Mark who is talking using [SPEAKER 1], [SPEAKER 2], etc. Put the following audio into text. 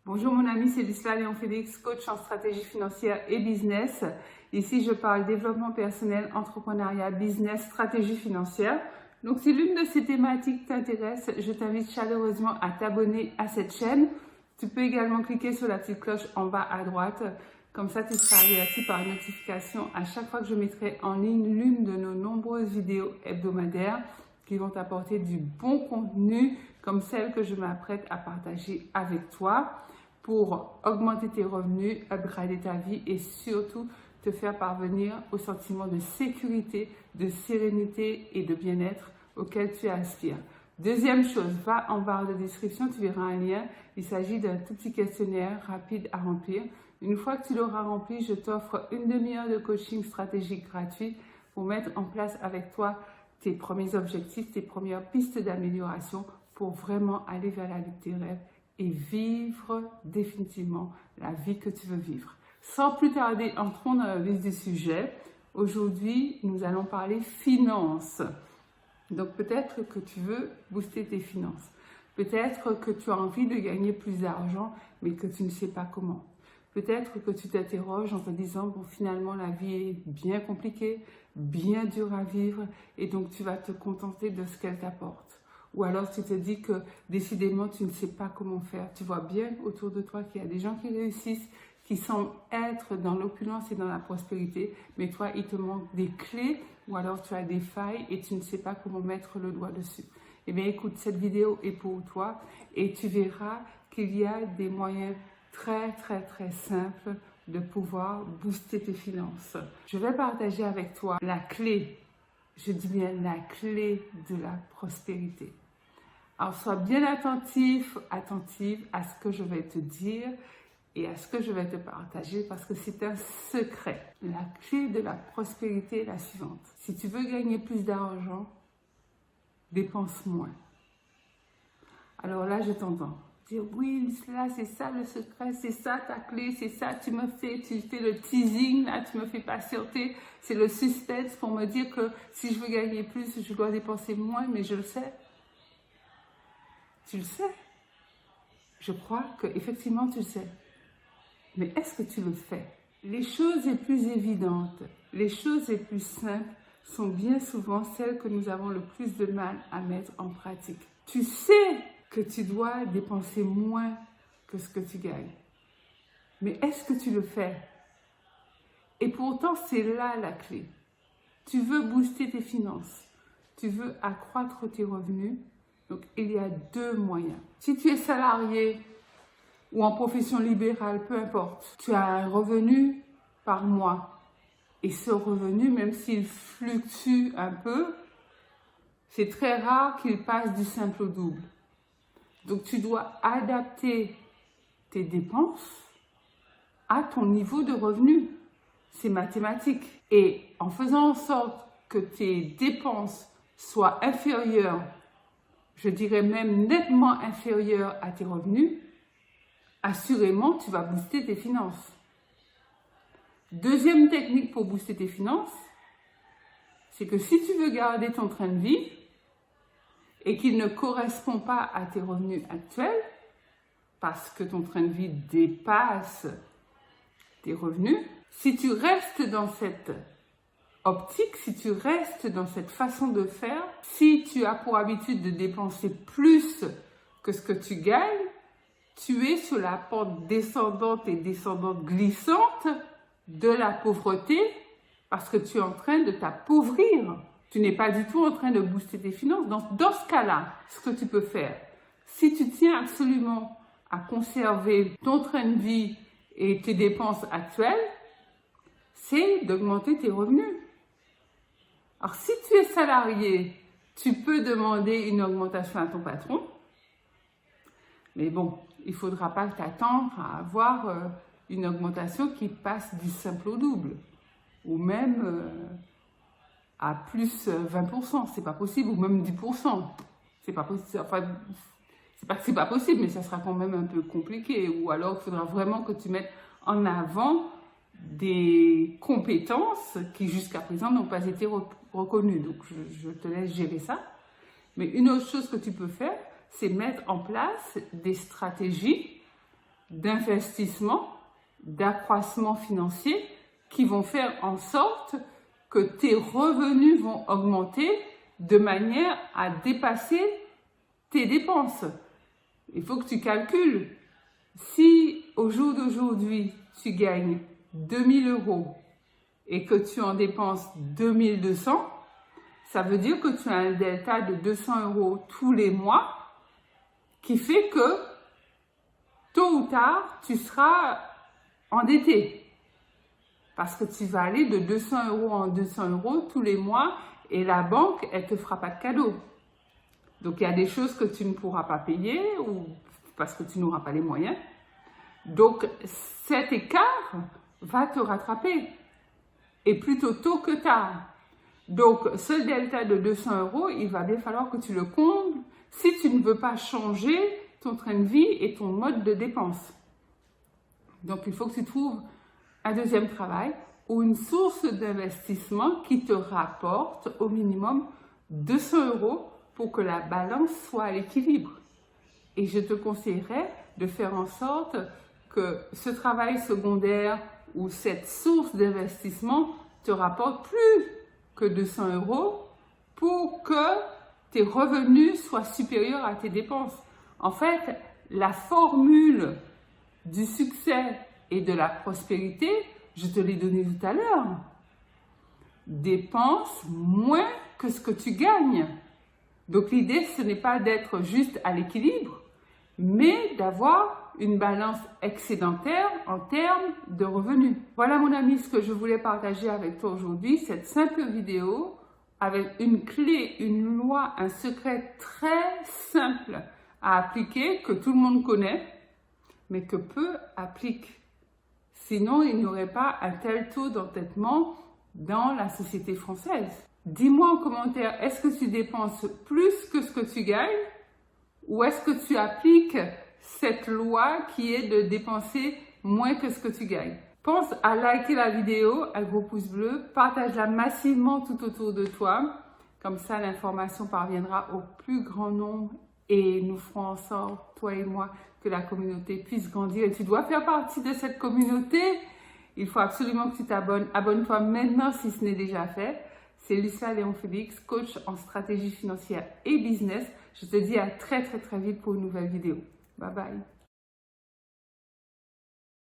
[SPEAKER 1] Bonjour mon ami, c'est Lucila Léon Félix, coach en stratégie financière et business. Ici, je parle développement personnel, entrepreneuriat, business, stratégie financière. Donc, si l'une de ces thématiques t'intéresse, je t'invite chaleureusement à t'abonner à cette chaîne. Tu peux également cliquer sur la petite cloche en bas à droite. Comme ça, tu seras averti par notification à chaque fois que je mettrai en ligne l'une de nos nombreuses vidéos hebdomadaires qui vont t'apporter du bon contenu comme celle que je m'apprête à partager avec toi pour augmenter tes revenus, upgrader ta vie et surtout te faire parvenir au sentiment de sécurité, de sérénité et de bien-être auquel tu aspires. Deuxième chose, va en barre de description, tu verras un lien. Il s'agit d'un tout petit questionnaire rapide à remplir. Une fois que tu l'auras rempli, je t'offre une demi-heure de coaching stratégique gratuit pour mettre en place avec toi tes premiers objectifs, tes premières pistes d'amélioration pour vraiment aller vers la vie de tes rêves et vivre définitivement la vie que tu veux vivre. Sans plus tarder, entrons dans le vif du sujet. Aujourd'hui, nous allons parler finances. Donc peut-être que tu veux booster tes finances. Peut-être que tu as envie de gagner plus d'argent, mais que tu ne sais pas comment. Peut-être que tu t'interroges en te disant, bon, finalement, la vie est bien compliquée, bien dure à vivre, et donc tu vas te contenter de ce qu'elle t'apporte. Ou alors tu te dis que décidément, tu ne sais pas comment faire. Tu vois bien autour de toi qu'il y a des gens qui réussissent, qui semblent être dans l'opulence et dans la prospérité, mais toi, il te manque des clés, ou alors tu as des failles et tu ne sais pas comment mettre le doigt dessus. Eh bien, écoute, cette vidéo est pour toi, et tu verras qu'il y a des moyens très simple de pouvoir booster tes finances. Je vais partager avec toi la clé, je dis bien la clé de la prospérité. Alors sois bien attentive à ce que je vais te dire et à ce que je vais te partager parce que c'est un secret. La clé de la prospérité est la suivante. Si tu veux gagner plus d'argent, dépense moins. Alors là, je t'entends dire oui, là c'est ça le secret, c'est ça ta clé, c'est ça, tu fais le teasing, là tu me fais patienter, c'est le suspense pour me dire que si je veux gagner plus, je dois dépenser moins, mais je le sais. Tu le sais. Je crois qu'effectivement tu le sais. Mais est-ce que tu le fais? Les choses les plus évidentes, les choses les plus simples sont bien souvent celles que nous avons le plus de mal à mettre en pratique. Tu sais que tu dois dépenser moins que ce que tu gagnes. Mais est-ce que tu le fais? Et pourtant, c'est là la clé. Tu veux booster tes finances, tu veux accroître tes revenus, donc il y a deux moyens. Si tu es salarié ou en profession libérale, peu importe, tu as un revenu par mois. Et ce revenu, même s'il fluctue un peu, c'est très rare qu'il passe du simple au double. Donc, tu dois adapter tes dépenses à ton niveau de revenu. C'est mathématique. Et en faisant en sorte que tes dépenses soient inférieures, je dirais même nettement inférieures à tes revenus, assurément, tu vas booster tes finances. Deuxième technique pour booster tes finances, c'est que si tu veux garder ton train de vie, et qu'il ne correspond pas à tes revenus actuels, parce que ton train de vie dépasse tes revenus, si tu restes dans cette optique, si tu restes dans cette façon de faire, si tu as pour habitude de dépenser plus que ce que tu gagnes, tu es sur la pente descendante et descendante glissante de la pauvreté parce que tu es en train de t'appauvrir. Tu n'es pas du tout en train de booster tes finances. Dans ce cas-là, ce que tu peux faire, si tu tiens absolument à conserver ton train de vie et tes dépenses actuelles, c'est d'augmenter tes revenus. Alors, si tu es salarié, tu peux demander une augmentation à ton patron. Mais bon, il ne faudra pas t'attendre à avoir une augmentation qui passe du simple au double. Ou même à plus 20%, c'est pas possible, ou même 10%. C'est pas possible, enfin, c'est pas que c'est pas possible, mais ça sera quand même un peu compliqué. Ou alors, il faudra vraiment que tu mettes en avant des compétences qui jusqu'à présent n'ont pas été reconnues. Donc, je te laisse gérer ça. Mais une autre chose que tu peux faire, c'est mettre en place des stratégies d'investissement, d'accroissement financier qui vont faire en sorte que tes revenus vont augmenter de manière à dépasser tes dépenses. Il faut que tu calcules. Si au jour d'aujourd'hui, tu gagnes 2000 € et que tu en dépenses 2200, ça veut dire que tu as un delta de 200 € tous les mois qui fait que tôt ou tard, tu seras endetté. Parce que tu vas aller de 200 € en 200 € tous les mois et la banque, elle ne te fera pas de cadeau. Donc, il y a des choses que tu ne pourras pas payer ou parce que tu n'auras pas les moyens. Donc, cet écart va te rattraper. Et plutôt tôt que tard. Donc, ce delta de 200 €, il va bien falloir que tu le combles si tu ne veux pas changer ton train de vie et ton mode de dépense. Donc, il faut que tu trouves un deuxième travail ou une source d'investissement qui te rapporte au minimum 200 € pour que la balance soit à l'équilibre. Et je te conseillerais de faire en sorte que ce travail secondaire ou cette source d'investissement te rapporte plus que 200 € pour que tes revenus soient supérieurs à tes dépenses. En fait, la formule du succès et de la prospérité, je te l'ai donnée tout à l'heure. Dépense moins que ce que tu gagnes. Donc l'idée, ce n'est pas d'être juste à l'équilibre, mais d'avoir une balance excédentaire en termes de revenus. Voilà mon ami ce que je voulais partager avec toi aujourd'hui, cette simple vidéo avec une clé, une loi, un secret très simple à appliquer que tout le monde connaît, mais que peu appliquent. Sinon, il n'y aurait pas un tel taux d'endettement dans la société française. Dis-moi en commentaire, est-ce que tu dépenses plus que ce que tu gagnes ou est-ce que tu appliques cette loi qui est de dépenser moins que ce que tu gagnes? Pense à liker la vidéo, un gros pouce bleu, partage-la massivement tout autour de toi. Comme ça, l'information parviendra au plus grand nombre et nous ferons en sorte, toi et moi, que la communauté puisse grandir. Et tu dois faire partie de cette communauté. Il faut absolument que tu t'abonnes. Abonne-toi maintenant si ce n'est déjà fait. C'est Lucia Léon Félix, coach en stratégie financière et business. Je te dis à très vite pour une nouvelle vidéo. Bye bye.